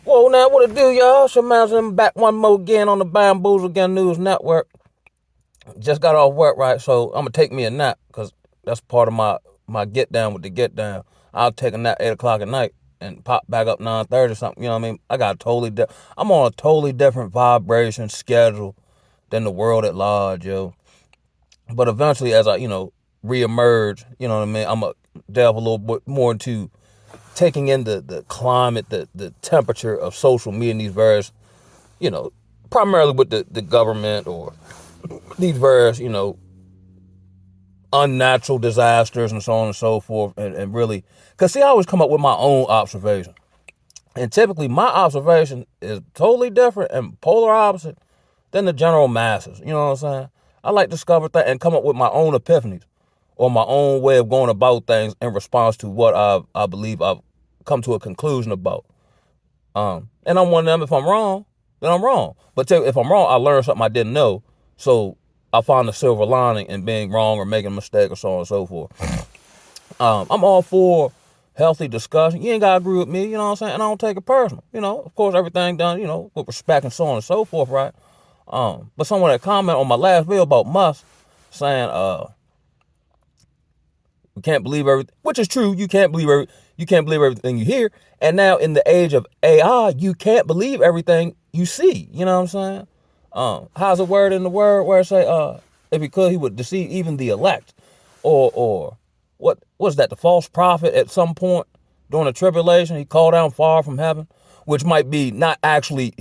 Whoa, now what it do, y'all? Shemazin back one more again on the Bamboozle Again News Network. Just got off work, right? So I'm gonna take me a nap because that's part of my get down with the get down. I'll take a nap 8 o'clock at night and pop back up 9:30 or something. You know what I mean? I'm on a totally different vibration schedule than the world at large, yo. But eventually, as I reemerge, you know what I mean. I'm gonna delve a little bit more into taking in the climate, the temperature of social media in these various, you know, primarily with the government or these various, unnatural disasters and so on and so forth. And really, because see, I always come up with my own observation. And typically, my observation is totally different and polar opposite than the general masses. You know what I'm saying? I like to discover that and come up with my own epiphanies or my own way of going about things in response to what I believe I've come to a conclusion about. And I'm one of them. If I'm wrong, then I'm wrong. But if I'm wrong, I learned something I didn't know. So I find the silver lining in being wrong or making a mistake or so on and so forth. I'm all for healthy discussion. You ain't gotta agree with me, you know what I'm saying? And I don't take it personal. Of course everything done, with respect and so on and so forth, right? But someone had commented on my last video about Musk saying, you can't believe everything, which is true. You can't believe everything you hear. And now in the age of AI, you can't believe everything you see. You know what I'm saying? How's a word in the word where it say, if he could, he would deceive even the elect, or what was that? The false prophet at some point during the tribulation, he called down far from heaven, which might be not actually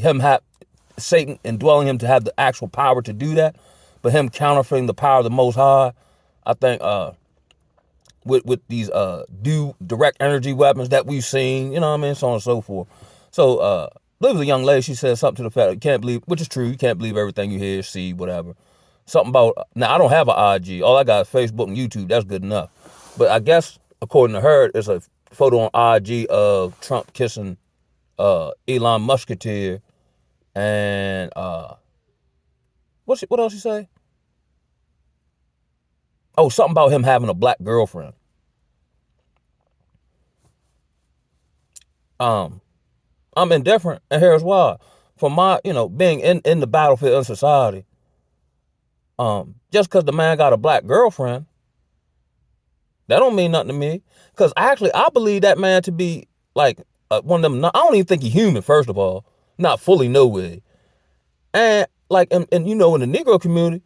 Satan indwelling him to have the actual power to do that, but him counterfeiting the power of the Most High. I think with these direct energy weapons that we've seen, you know what I mean, so on and so forth. So there was a young lady, she said something to the fact that you can't believe, which is true, you can't believe everything you hear, see, whatever. Something about, now I don't have an IG, all I got is Facebook and YouTube, that's good enough. But I guess, according to her, it's a photo on IG of Trump kissing Elon Musketeer and what else you say? Oh, something about him having a black girlfriend. I'm indifferent, and here's why. For my, being in the battlefield in society, just because the man got a black girlfriend, that don't mean nothing to me. Because actually, I believe that man to be like one of them. I don't even think he's human. First of all, not fully no way. And like, and in the Negro community,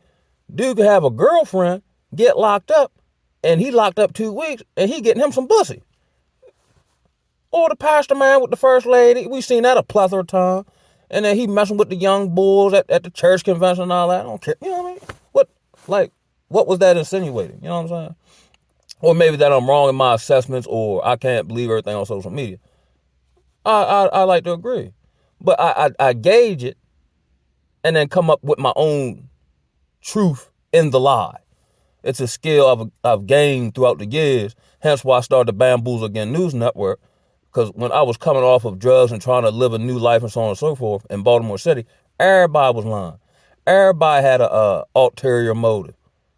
dude could have a girlfriend, get locked up, and he locked up 2 weeks, and he getting him some pussy. Or the pastor man with the first lady, we seen that a plethora of times. And then he messing with the young bulls at the church convention and all that. I don't care. You know what I mean? What was that insinuating? You know what I'm saying? Or maybe that I'm wrong in my assessments, or I can't believe everything on social media. I like to agree. But I gauge it and then come up with my own truth in the lie. It's a skill I've gained throughout the years. Hence why I started the Bamboozle Again News Network. Because when I was coming off of drugs and trying to live a new life and so on and so forth in Baltimore City, everybody was lying. Everybody had a ulterior motive.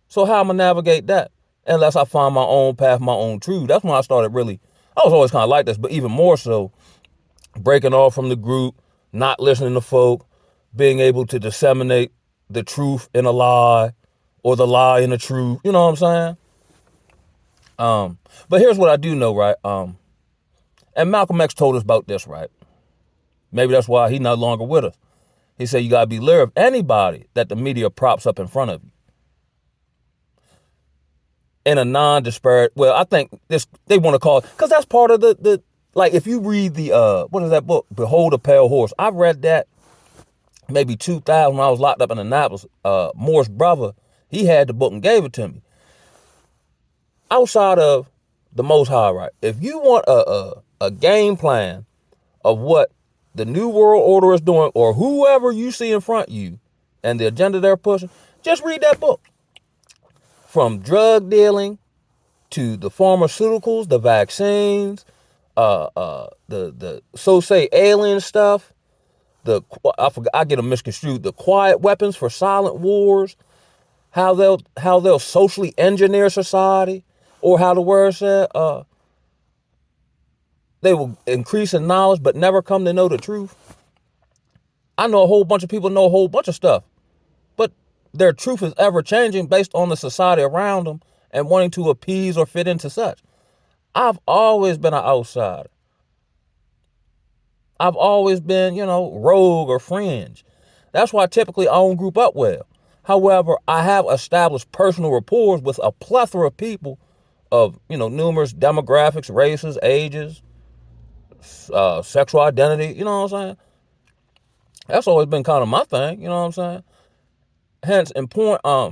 So how am I navigate that? Unless I find my own path, my own truth. That's when I started really, I was always kind of like this, but even more so, breaking off from the group, not listening to folk, being able to disseminate the truth in a lie or the lie in the truth. You know what I'm saying? But here's what I do know, right? And Malcolm X told us about this, right? Maybe that's why he's no longer with us. He said you gotta be leery of anybody that the media props up in front of you in a non-disparate. Well, I think they want to call it, because that's part of the like, if you read the what is that book, Behold a Pale Horse? I've read that maybe 2000 when I was locked up in Annapolis. Morris' brother, he had the book and gave it to me. Outside of the Most High, right? If you want a game plan of what the New World Order is doing, or whoever you see in front of you and the agenda they're pushing, just read that book. From drug dealing to the pharmaceuticals, the vaccines, the so say alien stuff, I get them misconstrued, the quiet weapons for silent wars, how they'll socially engineer society, or how the word said, they will increase in knowledge but never come to know the truth. I know a whole bunch of people know a whole bunch of stuff, but their truth is ever changing based on the society around them and wanting to appease or fit into such. I've always been an outsider. I've always been, rogue or fringe. That's why typically I don't group up well. However, I have established personal rapport with a plethora of people of, numerous demographics, races, ages, sexual identity, you know what I'm saying? That's always been kind of my thing, you know what I'm saying? Hence, in point, I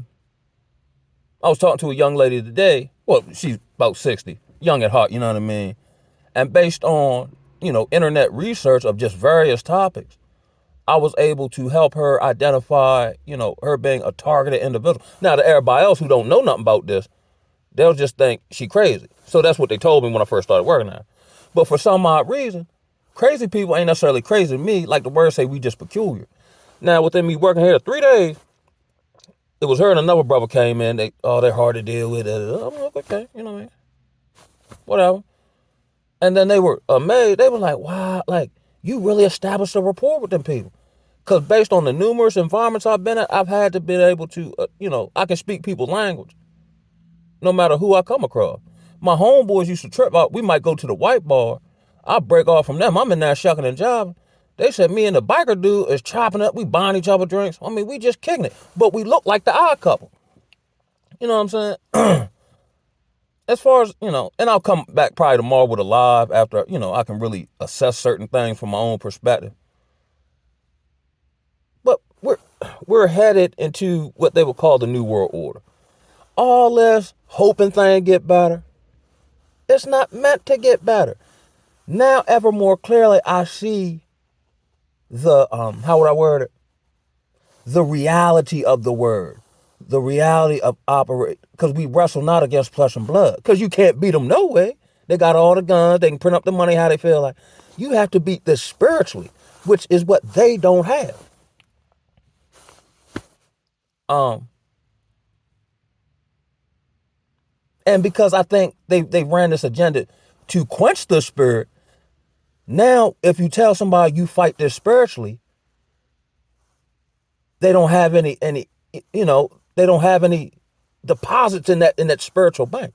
was talking to a young lady today. Well, she's about 60, young at heart, you know what I mean? And based on, internet research of just various topics, I was able to help her identify, her being a targeted individual. Now, to everybody else who don't know nothing about this, they'll just think she crazy. So that's what they told me when I first started working there. But for some odd reason, crazy people ain't necessarily crazy to me. Like the words say, we just peculiar. Now, within me working here 3 days, it was her and another brother came in. They're hard to deal with. I'm like, okay, you know what I mean? Whatever. And then they were amazed. They were like, wow, like, you really established a rapport with them people. Because based on the numerous environments I've been at, I've had to be able to, I can speak people's language, no matter who I come across. My homeboys used to trip out. We might go to the white bar. I break off from them. I'm in there shucking and jiving. They said me and the biker dude is chopping up. We buying each other drinks. I mean, we just kicking it. But we look like the odd couple. You know what I'm saying? As far as, and I'll come back probably tomorrow with a live after, I can really assess certain things from my own perspective. But we're headed into what they would call the New World Order. All this hoping things get better. It's not meant to get better. Now, ever more clearly, I see the, how would I word it? The reality of the word. The reality of operate. Because we wrestle not against flesh and blood. Because you can't beat them no way. They got all the guns. They can print up the money how they feel like. You have to beat this spiritually, which is what they don't have. And because I think they ran this agenda to quench the spirit, now if you tell somebody you fight this spiritually, they don't have any they don't have any deposits in that spiritual bank.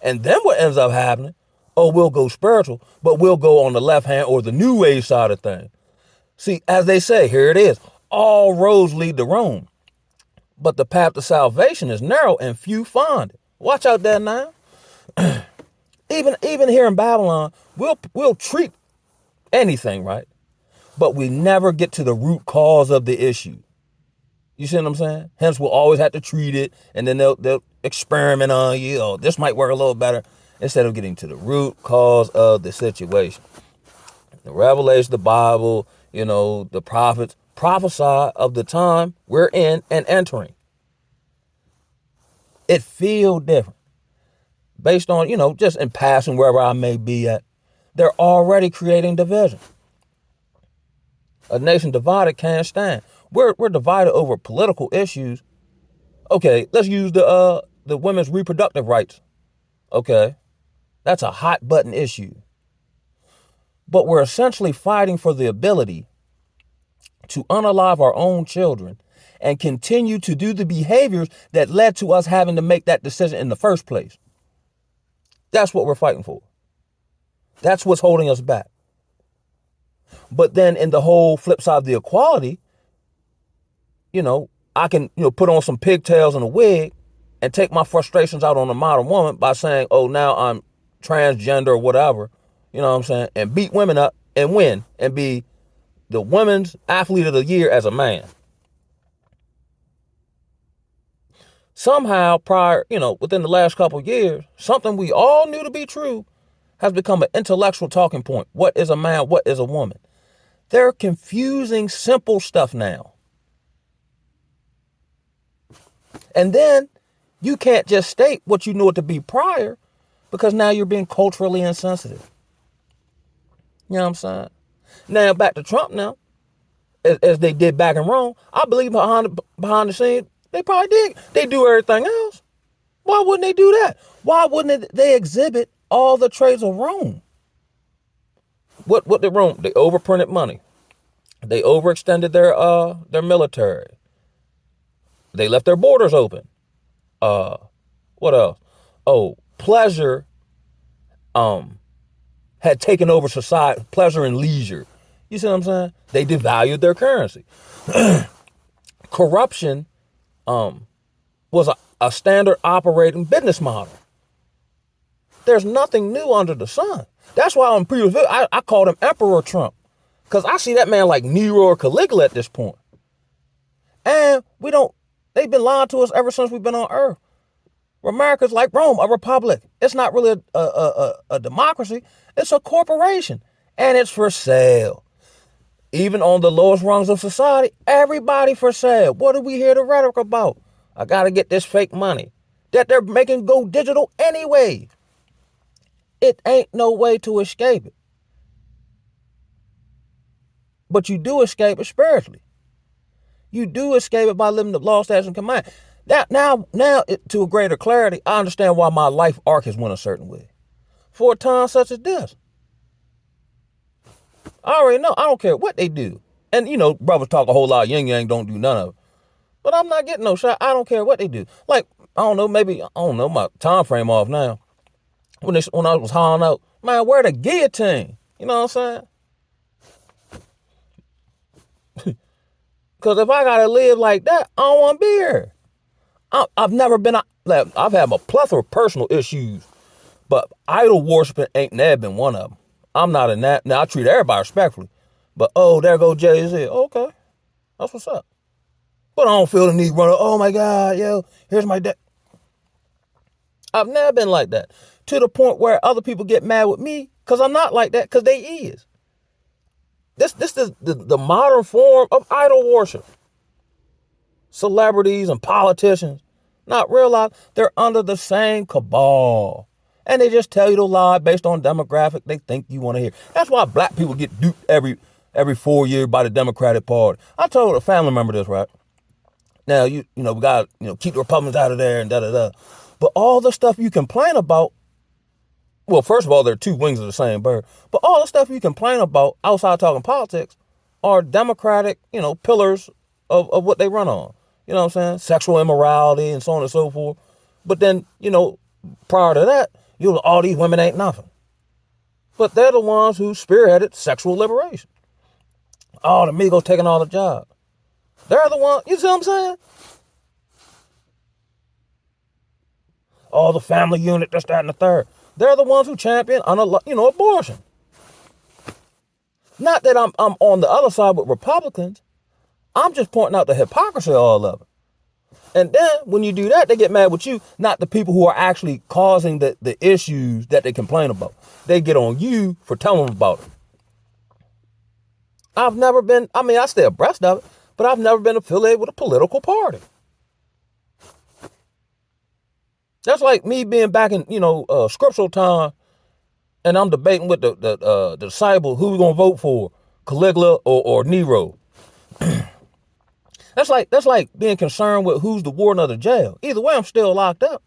And then what ends up happening, we'll go spiritual, but we'll go on the left hand or the new age side of things. See, as they say, here it is, all roads lead to Rome. But the path to salvation is narrow and few find it. Watch out there now. Even here in Babylon, we'll treat anything, right? But we never get to the root cause of the issue. You see what I'm saying? Hence, we'll always have to treat it, and then they'll experiment on you. Oh, this might work a little better, instead of getting to the root cause of the situation. The Revelation, the Bible, the prophets prophesy of the time we're in and entering. It feels different. Based on, just in passing wherever I may be at, they're already creating division. A nation divided can't stand. We're divided over political issues. Okay, let's use the women's reproductive rights. Okay, that's a hot button issue. But we're essentially fighting for the ability to unalive our own children and continue to do the behaviors that led to us having to make that decision in the first place. That's what we're fighting for. That's what's holding us back. But then in the whole flip side of the equality, I can, put on some pigtails and a wig and take my frustrations out on a modern woman by saying, oh, now I'm transgender or whatever, you know what I'm saying? And beat women up and win and be the women's athlete of the year as a man. Somehow within the last couple of years, something we all knew to be true has become an intellectual talking point. What is a man? What is a woman? They're confusing simple stuff now. And then you can't just state what you knew it to be prior, because now you're being culturally insensitive. You know what I'm saying? Now back to Trump now, as they did back in Rome, I believe behind the scenes, they probably did. They do everything else. Why wouldn't they do that? Why wouldn't they exhibit all the traits of Rome? What did Rome? They overprinted money. They overextended their military. They left their borders open. What else? Oh, pleasure had taken over society. Pleasure and leisure. You see what I'm saying? They devalued their currency. Corruption was a standard operating business model. There's nothing new under the sun. That's why on previous video, I called him Emperor Trump. Because I see that man like Nero or Caligula at this point. And they've been lying to us ever since we've been on Earth. America's like Rome, a republic. It's not really a democracy. It's a corporation. And it's for sale. Even on the lowest rungs of society, everybody for sale. What do we hear the rhetoric about? I got to get this fake money that they're making go digital anyway. It ain't no way to escape it. But you do escape it spiritually. You do escape it by living the law, statutes, and command. Now, to a greater clarity, I understand why my life arc has went a certain way. For a time such as this. I already know. I don't care what they do. And, brothers talk a whole lot of yin yang, don't do none of it. But I'm not getting no shot. I don't care what they do. Like, I don't know, my time frame off now. When I was hollering out, man, where the guillotine? You know what I'm saying? Because if I got to live like that, I don't want to be here. I've had a plethora of personal issues, but idol worshiping ain't never been one of them. I'm not in that. Now, I treat everybody respectfully. But, there go Jay-Z. Okay, that's what's up. But I don't feel the need to run, oh my God, here's my dad. I've never been like that. To the point where other people get mad with me because I'm not like that, because they is. This is the modern form of idol worship. Celebrities and politicians not realize they're under the same cabal. And they just tell you to lie based on demographic they think you want to hear. That's why black people get duped every 4 years by the Democratic Party. I told a family member this, right? Now, we got to, keep the Republicans out of there and da-da-da. But all the stuff you complain about, well, first of all, they're two wings of the same bird. But all the stuff you complain about outside talking politics are Democratic, pillars of what they run on. You know what I'm saying? Sexual immorality and so on and so forth. But then, prior to that, all these women ain't nothing. But they're the ones who spearheaded sexual liberation. Oh, the Migos taking all the jobs. They're the ones, you see what I'm saying? Oh, the family unit, this, that, and the third. They're the ones who champion, abortion. Not that I'm on the other side with Republicans. I'm just pointing out the hypocrisy of all of it. And then when you do that, they get mad with you, not the people who are actually causing the issues that they complain about. They get on you for telling them about it. I stay abreast of it, but I've never been affiliated with a political party. That's like me being back in, scriptural time, and I'm debating with the disciple who we gonna vote for, Caligula or Nero. That's like being concerned with who's the warden of the jail. Either way, I'm still locked up.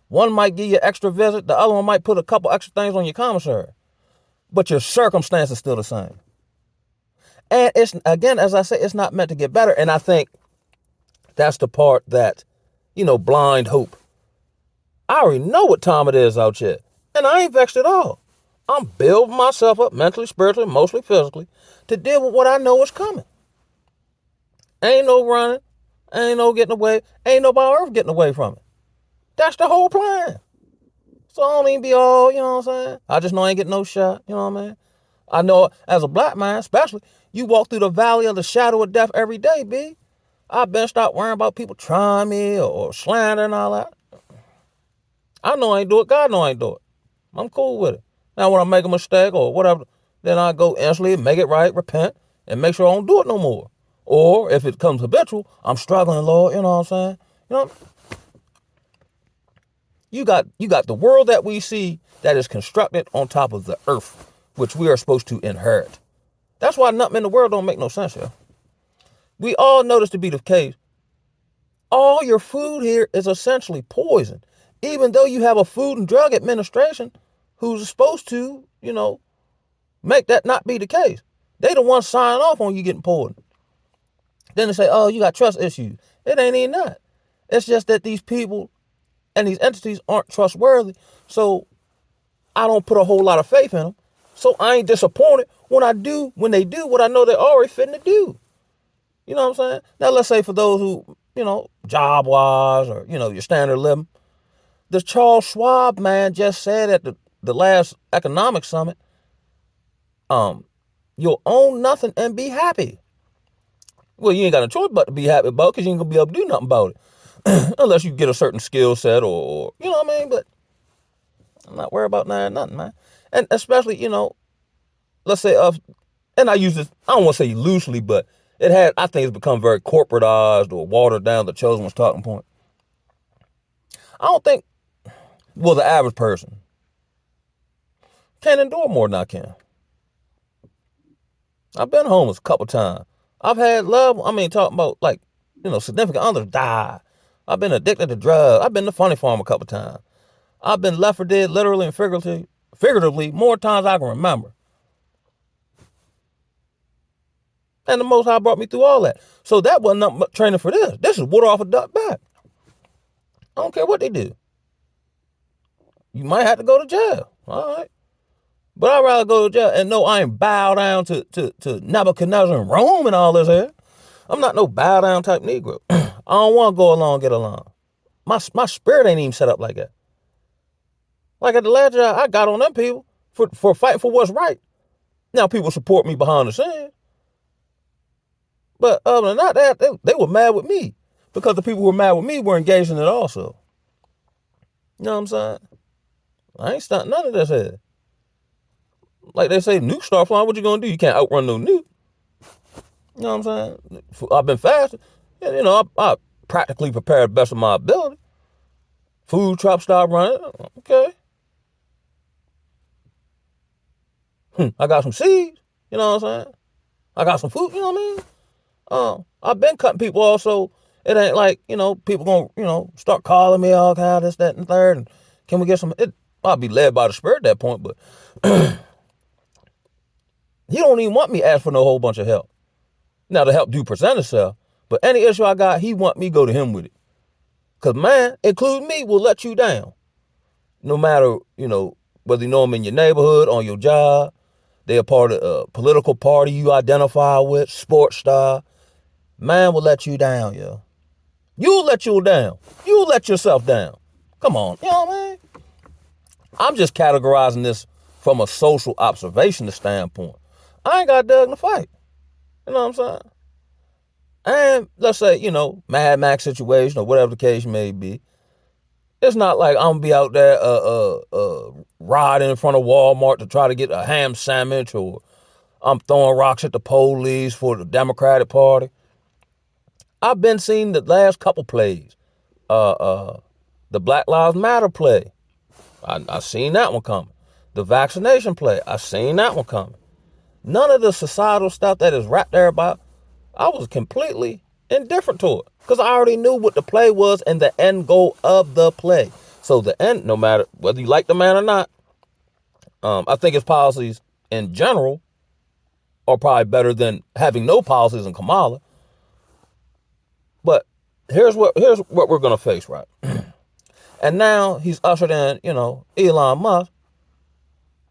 One might give you an extra visit. The other one might put a couple extra things on your commissary. But your circumstance is still the same. And it's, again, as I say, it's not meant to get better. And I think that's the part that, blind hope. I already know what time it is out here. And I ain't vexed at all. I'm building myself up mentally, spiritually, mostly physically, to deal with what I know is coming. Ain't no running. Ain't no getting away. Ain't nobody on earth getting away from it. That's the whole plan. So I don't even be all, you know what I'm saying? I just know I ain't getting no shot, you know what I mean? I know as a black man, especially, you walk through the valley of the shadow of death every day, B. I better stop worrying about people trying me or slander and all that. I know I ain't do it. God know I ain't do it. I'm cool with it. Now when I make a mistake or whatever, then I go instantly, make it right, repent, and make sure I don't do it no more. Or if it comes habitual, I'm struggling, Lord, you know what I'm saying? You got the world that we see that is constructed on top of the earth, which we are supposed to inherit. That's why nothing in the world don't make no sense, yo. We all know this to be the case. All your food here is essentially poison, even though you have a Food and Drug Administration who's supposed to, make that not be the case. They the ones signing off on you getting pulled. Then they say, oh, you got trust issues. It ain't even that. It's just that these people and these entities aren't trustworthy. So I don't put a whole lot of faith in them. So I ain't disappointed when they do what I know they're already fitting to do. You know what I'm saying? Now, let's say for those who, job-wise or, your standard living, the Charles Schwab man just said at the last economic summit, you'll own nothing and be happy. Well, you ain't got a choice but to be happy about it because you ain't going to be able to do nothing about it. Unless you get a certain skill set or, you know what I mean? But I'm not worried about nothing, man. And especially, let's say, and I use this, I don't want to say loosely, but I think it's become very corporatized or watered down, the chosen one's talking point. I don't think, the average person can't endure more than I can. I've been homeless a couple times. I've had talking about significant others die. I've been addicted to drugs. I've been to funny farm a couple times. I've been left for dead literally and figuratively more times I can remember. And the Most High brought me through all that. So that wasn't nothing but training for this. This is water off a duck back. I don't care what they do. You might have to go to jail. All right. But I'd rather go to jail and know I ain't bow down to Nebuchadnezzar and Rome and all this here. I'm not no bow down type Negro. I don't want to go along, get along. My spirit ain't even set up like that. Like at the last job, I got on them people for fighting for what's right. Now people support me behind the scenes. But other than that, they were mad with me because the people who were mad with me were engaged in it also. You know what I'm saying? I ain't starting none of this here. Like they say, nuke start flying, what you gonna do? You can't outrun no nuke. You know what I'm saying? I've been fasting. I practically prepared the best of my ability. Food truck start running. Okay. I got some seeds. You know what I'm saying? I got some food. You know what I mean? I've been cutting people also. It ain't like, people gonna, start calling me all kind of this, that, and third. And can we get some? I'll be led by the Spirit at that point, but he don't even want me to ask for no whole bunch of help. Now, the help do present itself, but any issue I got, he want me to go to him with it. Because, man, including me, will let you down. No matter, whether you know them in your neighborhood, on your job, they're a part of a political party you identify with, sports star. Man will let you down, yo. You'll let you down. You'll let yourself down. Come on, you know what I mean? I'm just categorizing this from a social observationist standpoint. I ain't got dug in the fight. You know what I'm saying? And let's say, Mad Max situation or whatever the case may be. It's not like I'm gonna be out there riding in front of Walmart to try to get a ham sandwich, or I'm throwing rocks at the police for the Democratic Party. I've been seeing the last couple plays. The Black Lives Matter play. I seen that one coming. The vaccination play. I seen that one coming. None of the societal stuff that is wrapped there about, I was completely indifferent to it because I already knew what the play was and the end goal of the play. So the end, no matter whether you like the man or not, I think his policies in general are probably better than having no policies in Kamala. But here's what we're gonna face, right? And now he's ushered in, Elon Musk,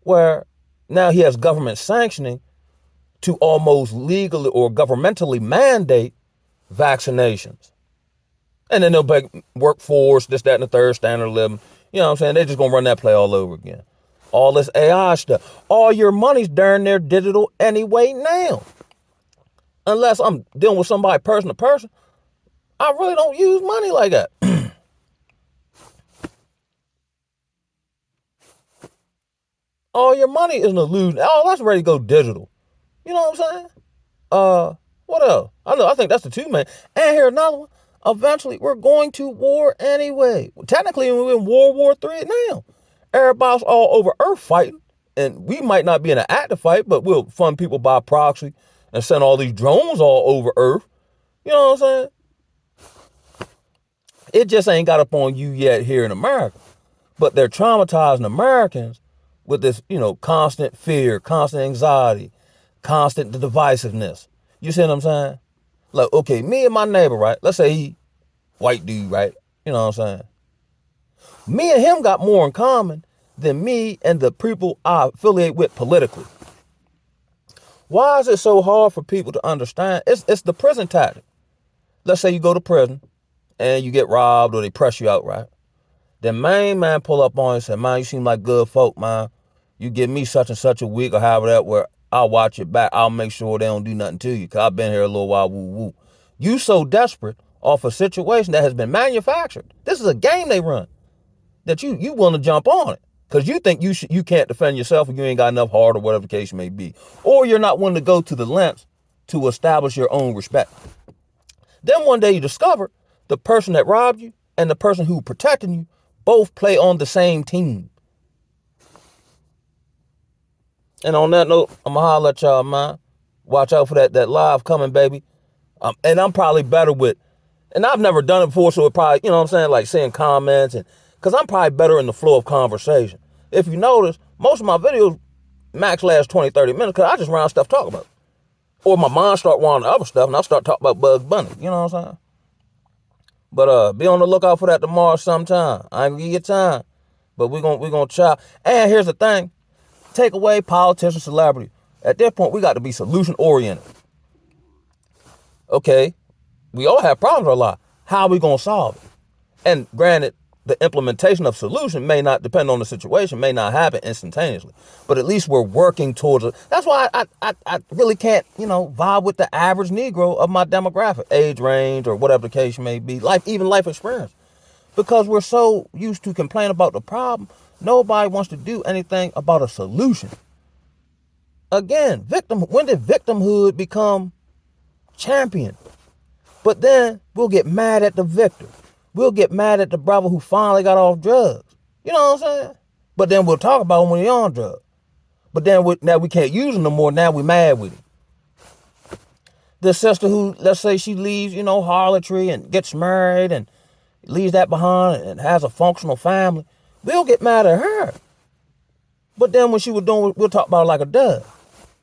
where now he has government sanctioning to almost legally or governmentally mandate vaccinations. And then they'll make workforce, this, that, and the third, standard living. You know what I'm saying? They're just going to run that play all over again. All this AI stuff. All your money's darn near digital anyway now. Unless I'm dealing with somebody person to person, I really don't use money like that. All your money is an illusion. Oh, that's ready to go digital. You know what I'm saying? What else? I think that's the two, man. And here's another one. Eventually, we're going to war anyway. Technically, we're in World War III now. Everybody's all over Earth fighting. And we might not be in an active fight, but we'll fund people by proxy and send all these drones all over Earth. You know what I'm saying? It just ain't got up on you yet here in America. But they're traumatizing Americans with this, constant fear, constant anxiety, constant divisiveness. You see what I'm saying? Like, okay, me and my neighbor, right? Let's say he white dude, right? You know what I'm saying? Me and him got more in common than me and the people I affiliate with politically. Why is it so hard for people to understand? It's the prison tactic. Let's say you go to prison and you get robbed or they press you out, right? Then main man pull up on you and say, man, you seem like good folk, man. You give me such and such a week or however that where I'll watch it back. I'll make sure they don't do nothing to you because I've been here a little while, woo woo. You so desperate off a situation that has been manufactured. This is a game they run that you want to jump on it because you think you can't defend yourself or you ain't got enough heart or whatever the case may be. Or you're not willing to go to the lengths to establish your own respect. Then one day you discover the person that robbed you and the person who protecting you both play on the same team. And on that note, I'm going to holler at y'all, man. Watch out for that live coming, baby. And I'm probably better with, and I've never done it before, so it probably, you know what I'm saying, like seeing comments, and because I'm probably better in the flow of conversation. If you notice, most of my videos max last 20, 30 minutes because I just run stuff to talk about. Or my mind start wandering other stuff and I start talking about Bugs Bunny. You know what I'm saying? But be on the lookout for that tomorrow sometime. I ain't gonna give you time. But we're gonna chop. And here's the thing. Take away politicians, celebrity. At this point, we got to be solution oriented. Okay, we all have problems a lot. How are we gonna solve it? And granted, the implementation of solution may not depend on the situation, may not happen instantaneously. But at least we're working towards it. That's why I really can't, vibe with the average Negro of my demographic, age range, or whatever the case may be, even life experience. Because we're so used to complain about the problem, nobody wants to do anything about a solution. Again, when did victimhood become champion? But then we'll get mad at the victor. We'll get mad at the brother who finally got off drugs. You know what I'm saying? But then we'll talk about him when he's on drugs. But then now we can't use him no more. Now we mad with him. The sister who, let's say she leaves, harlotry and gets married and leaves that behind and has a functional family. We'll get mad at her. But then when she was doing, we'll talk about it like a dud.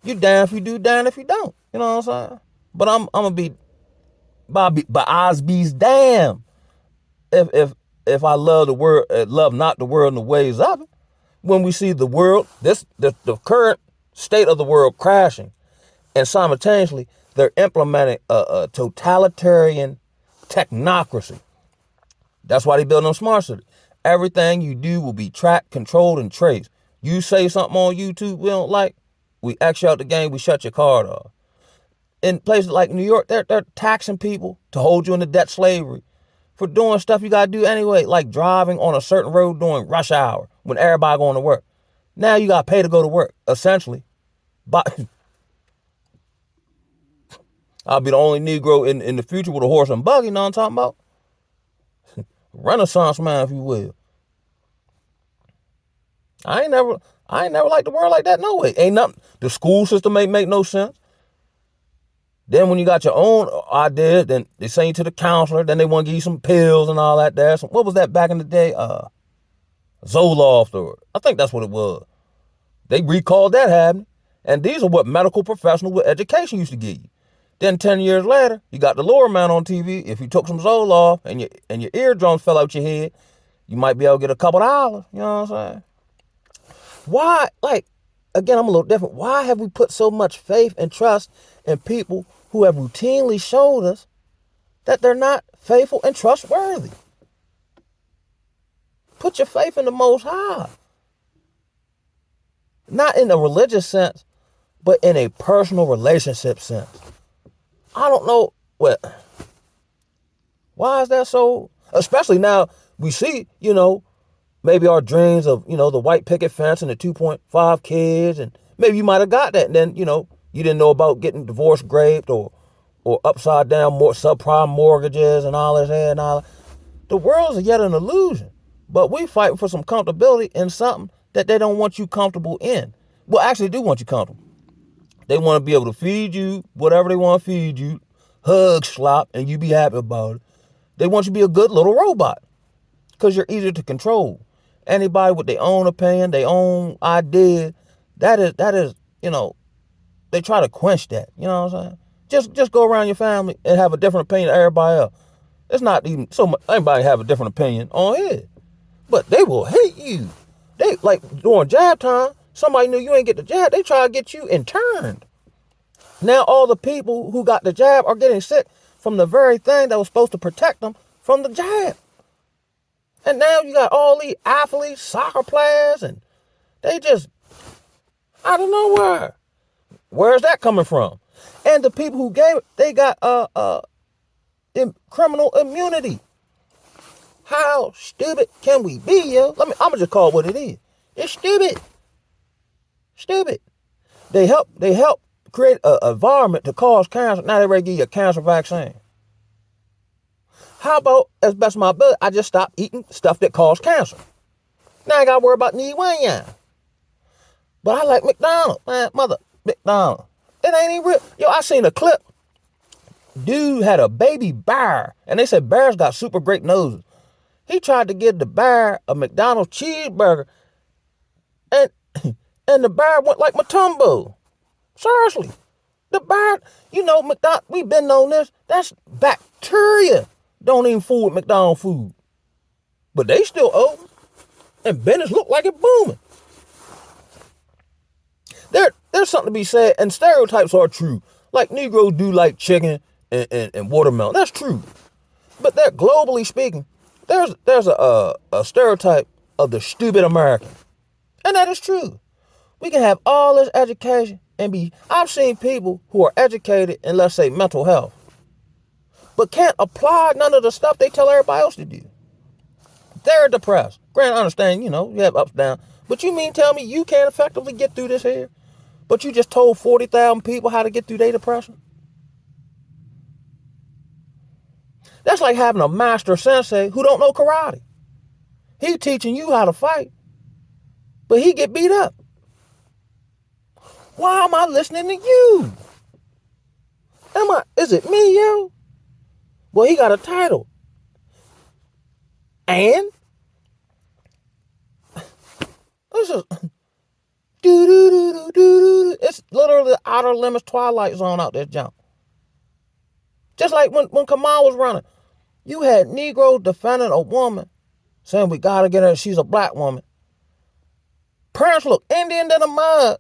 You down if you do, down if you don't. You know what I'm saying? But I'm gonna be by Osby's damn. If I love the world, love not the world and the ways of it. When we see the world, the current state of the world crashing, and simultaneously they're implementing a totalitarian technocracy. That's why they build them smart cities. Everything you do will be tracked, controlled, and traced. You say something on YouTube we don't like, we X you out the game, we shut your card off. In places like New York, they're taxing people to hold you into debt slavery for doing stuff you gotta do anyway, like driving on a certain road during rush hour when everybody going to work. Now you gotta pay to go to work, essentially. But I'll be the only Negro in the future with a horse and buggy, you know what I'm talking about? Renaissance man, if you will. I ain't never liked the world like that, no way. Ain't nothing. The school system ain't make no sense. Then when you got your own ideas, then they send you to the counselor, then they want to give you some pills and all that there. So what was that back in the day? Zoloft, or I think that's what it was. They recalled that happening. And these are what medical professionals with education used to give you. Then 10 years later, you got the lower man on TV. If you took some Zoloft and your eardrums fell out your head, you might be able to get a couple dollars. You know what I'm saying? Why, again, I'm a little different. Why have we put so much faith and trust in people who have routinely showed us that they're not faithful and trustworthy? Put your faith in the Most High. Not in a religious sense, but in a personal relationship sense. I don't know why is that so, especially now we see, maybe our dreams of, the white picket fence and the 2.5 kids, and maybe you might have got that, and then, you didn't know about getting divorced, raped, or upside down more subprime mortgages and all this and all that. The world is yet an illusion, but we fighting for some comfortability in something that they don't want you comfortable in. Well, actually do want you comfortable. They want to be able to feed you whatever they want to feed you, hug, slop, and you be happy about it. They want you to be a good little robot because you're easier to control. Anybody with their own opinion, their own idea, that is, they try to quench that. You know what I'm saying? Just go around your family and have a different opinion than everybody else. It's not even so much anybody have a different opinion on it. But they will hate you. They, like, during jab time, somebody knew you ain't get the jab, they try to get you interned. Now all the people who got the jab are getting sick from the very thing that was supposed to protect them from the jab. And now you got all these athletes, soccer players, and they just out of nowhere. Where's that coming from? And the people who gave it, they got criminal immunity. How stupid can we be, yo? I'm gonna just call it what it is. It's stupid. Stupid. They help create an environment to cause cancer. Now they're ready to give you a cancer vaccine. How about, as best of my ability, I just stop eating stuff that causes cancer? Now I gotta worry about knee wing. But I like McDonald's, man. McDonald's. It ain't even real. Yo, I seen a clip. Dude had a baby bear, and they said bears got super great noses. He tried to give the bear a McDonald's cheeseburger, and the bear went like Matumbo. Seriously. The bear, McDonald's, we've been on this. That's bacteria. Don't even fool with McDonald's food. But they still open. And business look like it booming. There's something to be said, and stereotypes are true. Like Negroes do like chicken and watermelon. That's true. But that globally speaking, there's a stereotype of the stupid American. And that is true. We can have all this education and I've seen people who are educated in, let's say, mental health, but can't apply none of the stuff they tell everybody else to do. They're depressed. Granted, I understand, you have ups and downs, but you mean tell me you can't effectively get through this here? But you just told 40,000 people how to get through their depression? That's like having a master sensei who don't know karate. He teaching you how to fight, but he get beat up. Why am I listening to you? Is it me, yo? Well, he got a title. And? This is it's literally the Outer Limits Twilight Zone out there, jump. Just like when Kamal was running, you had Negroes defending a woman, saying we gotta get her, she's a black woman. Parents look Indian in the mud.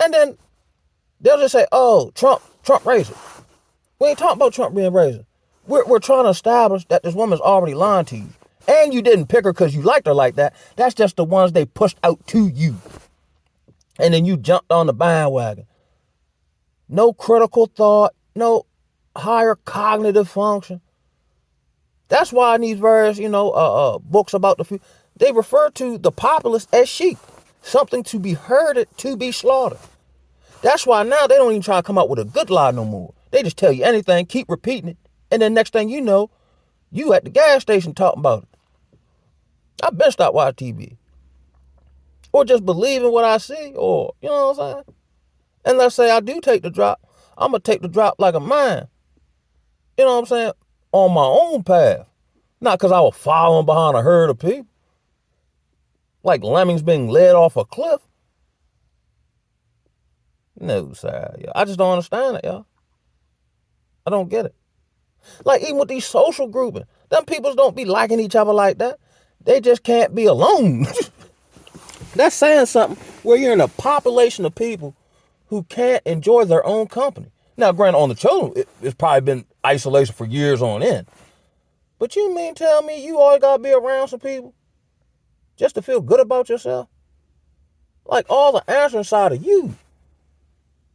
And then they'll just say, oh, Trump racist. We ain't talking about Trump being racist. We're trying to establish that this woman's already lying to you. And you didn't pick her because you liked her like that. That's just the ones they pushed out to you. And then you jumped on the bandwagon. No critical thought, no higher cognitive function. That's why in these various, books about the future, they refer to the populace as sheep. Something to be herded, to be slaughtered. That's why now they don't even try to come up with a good lie no more. They just tell you anything, keep repeating it, and then next thing you know, you at the gas station talking about it. I've been stopped watching TV. Or just believing what I see, or, you know what I'm saying? And let's say I do take the drop, I'm going to take the drop like a man. You know what I'm saying? On my own path. Not because I was following behind a herd of people. Like lemmings being led off a cliff. No, sir. I just don't understand it, y'all. I don't get it. Like even with these social grouping, them peoples don't be liking each other like that. They just can't be alone. That's saying something where you're in a population of people who can't enjoy their own company. Now, granted, on the children, it's probably been isolation for years on end. But you mean tell me you always got to be around some people just to feel good about yourself? Like all the answer inside of you.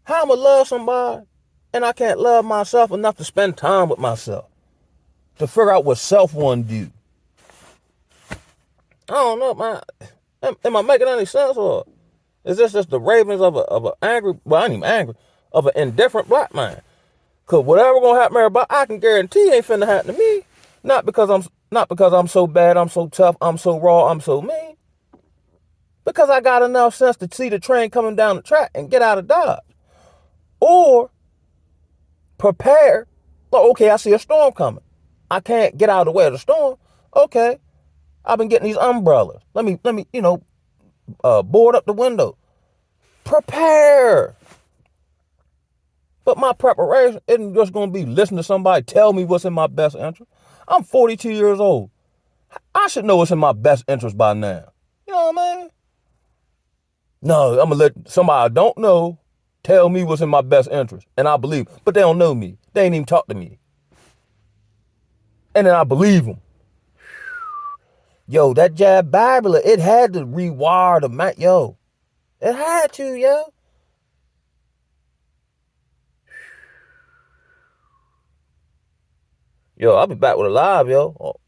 How am I love somebody and I can't love myself enough to spend time with myself? To figure out what self one do. I don't know, man. Am I making any sense, or is this just the ravings of an angry, well, I ain't even angry, of an indifferent black man? Cause whatever gonna happen to everybody, I can guarantee ain't finna happen to me. Not because I'm so bad, I'm so tough, I'm so raw, I'm so mean. Because I got enough sense to see the train coming down the track and get out of Dodge. Or prepare. Like, okay, I see a storm coming. I can't get out of the way of the storm. Okay, I've been getting these umbrellas. Let me, board up the window. Prepare. But my preparation isn't just going to be listening to somebody tell me what's in my best interest. I'm 42 years old. I should know what's in my best interest by now. You know what I mean? No, I'm going to let somebody I don't know tell me what's in my best interest. And I believe, but they don't know me. They ain't even talk to me. And then I believe them. Yo, that jab Bible, it had to rewire the mind. Yo, it had to, yo. Yo, I'll be back with a live, yo.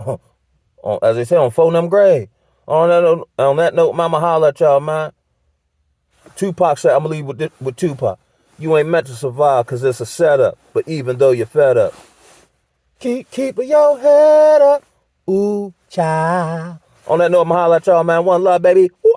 As they say, on phone them grave. On that note, mama, holler at y'all, man. Tupac said, I'm going to leave with Tupac. You ain't meant to survive because it's a setup. But even though you're fed up, keep your head up. Ooh, child. On that note, I'm going to holler at y'all, man. One love, baby. Ooh.